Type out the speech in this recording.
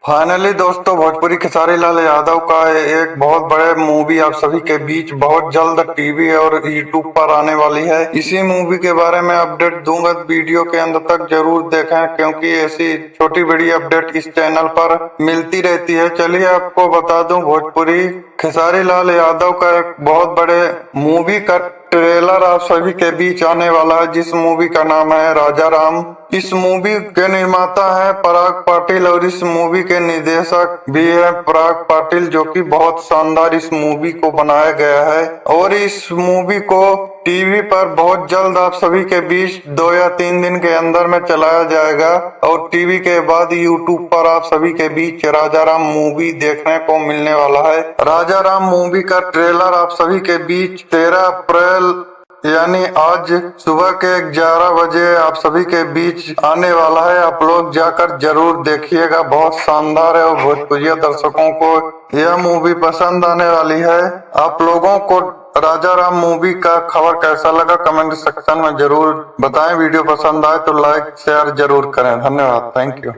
Finally दोस्तों, भोजपुरी खेसारी लाल यादव का एक बहुत बड़े मूवी आप सभी के बीच बहुत जल्द टीवी और यूट्यूब पर आने वाली है। इसी मूवी के बारे में अपडेट दूंगा, वीडियो के अंत तक जरूर देखें क्योंकि ऐसी छोटी बड़ी अपडेट इस चैनल पर मिलती रहती है। चलिए आपको बता दूं, भोजपुरी खेसारी लाल यादव का एक बहुत बड़े मूवी का ट्रेलर आप सभी के बीच आने वाला है, जिस मूवी का नाम है राजा राम। इस मूवी के निर्माता है पराग पाटिल और इस मूवी के निर्देशक भी है पराग पाटिल, जो कि बहुत शानदार इस मूवी को बनाया गया है। और इस मूवी को टीवी पर बहुत जल्द आप सभी के बीच 2 या 3 दिन के अंदर में चलाया जाएगा और टीवी के बाद यूट्यूब पर आप सभी के बीच राजा राम मूवी देखने को मिलने वाला है। राजा राम मूवी का ट्रेलर आप सभी के बीच 13 अप्रैल यानी आज सुबह के 11 बजे आप सभी के बीच आने वाला है। आप लोग जाकर जरूर देखिएगा, बहुत शानदार है और भोजपुरी दर्शकों को यह मूवी पसंद आने वाली है। आप लोगों को राजा राम मूवी का खबर कैसा लगा कमेंट सेक्शन में जरूर बताएं। वीडियो पसंद आए तो लाइक शेयर जरूर करें। धन्यवाद, थैंक यू।